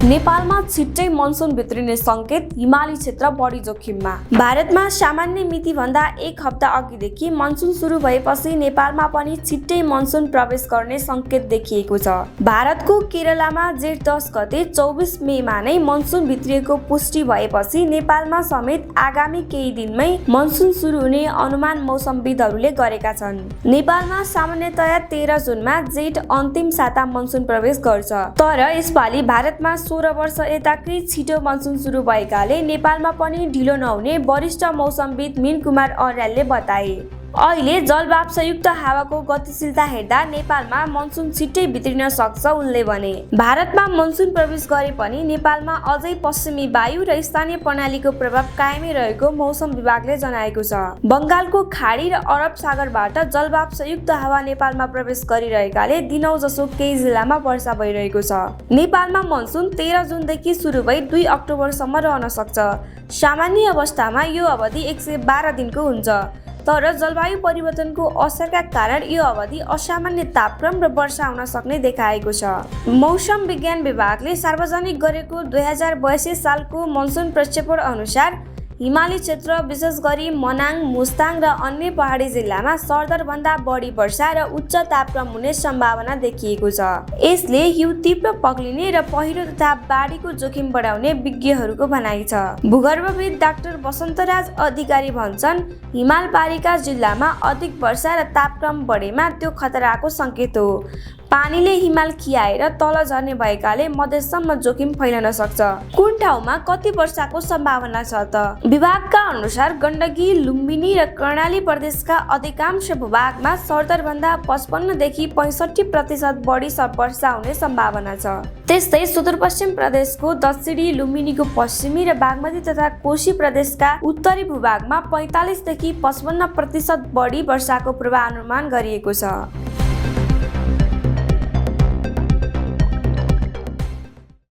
नेपालमा छिट्टै मनसुन भित्रिने संकेत, हिमाली क्षेत्र बढी जोखिममा। भारतमा सामान्य मिति भन्दा एक हप्ता अघिदेखि मनसुन सुरु भएपछि नेपालमा पनि छिट्टै मनसुन प्रवेश गर्ने संकेत देखिएको छ। भारतको केरलमा जेठ 10 गते 24 मेमा नै मनसुन भित्रिएको पुष्टि भएपछि नेपालमा समेत आगामी केही दिनमै मनसुन सुरु हुने अनुमान मौसमविदहरूले गरेका छन्। नेपालमा सामान्यतया 13 जुनमा जेठ अन्तिम साता मनसुन प्रवेश गर्छ, तर यसपालि भारतमा 16 वर्ष यताकै छिटो मनसुन सुरु भएकाले नेपालमा पनि ढिलो नहुने वरिष्ठ मौसमविद मीन कुमार अर्यालले बताए। अहिले जलवाष्पयुक्त हावाको गतिशीलता हेर्दा नेपालमा मनसुन छिट्टै भित्रिन सक्छ उनले भने। भारतमा मनसुन प्रवेश गरे पनि नेपालमा अझै पश्चिमी वायु र स्थानीय प्रणालीको प्रभाव कायमै रहेको मौसम विभागले जनाएको छ। बंगालको खाडी र अरब सागरबाट जलवाष्पयुक्त हावा नेपालमा प्रवेश गरिरहेकाले दिनौ जसो केही जिल्लामा वर्षा भइरहेको छ। नेपालमा मनसुन 13 जुनदेखि सुरु भई 2 अक्टोबरसम्म रहन सक्छ। सामान्य अवस्थामा यो अवधि 112 दिनको हुन्छ, तर जलवायु परिवर्तनको असरका कारण यो अवधि असामान्य तापक्रम र वर्षा हुन सक्ने देखाएको छ। मौसम विज्ञान विभागले सार्वजनिक गरेको 2082 सालको मनसुन प्रक्षेपण अनुसार हिमाली क्षेत्र विशेष गरी मनाङ, मुस्ताङ र अन्य पहाडी जिल्लामा सरदर भन्दा बढी वर्षा र उच्च तापक्रम हुने सम्भावना देखिएको छ। यसले हिउँ तीव्र पग्लिने र पहिरो तथा बाढीको जोखिम बढाउने विज्ञहरूको भनाइ छ। भूगर्भविद डाक्टर वसन्तराज अधिकारी भन्छन्, हिमाल पारीका जिल्लामा अधिक वर्षा र तापक्रम बढेमा त्यो खतराको संकेत हो। पानीले हिमाल खियाएर तल झर्ने भएकाले मधेससम्म जोखिम फैलन सक्छ। कुन ठाउँमा कति वर्षाको सम्भावना छ त? विभागका अनुसार गण्डकी, लुम्बिनी र कर्णाली प्रदेशका अधिकांश भूभागमा सरदर भन्दा 55 देखि 65% बढी वर्षा हुने सम्भावना छ। त्यस्तै सुदूरपश्चिम प्रदेशको दक्षिणी, लुम्बिनीको पश्चिमी र बागमती तथा कोशी प्रदेशका उत्तरी भूभागमा 45 देखि 55% बढी वर्षाको पूर्वानुमान गरिएको छ।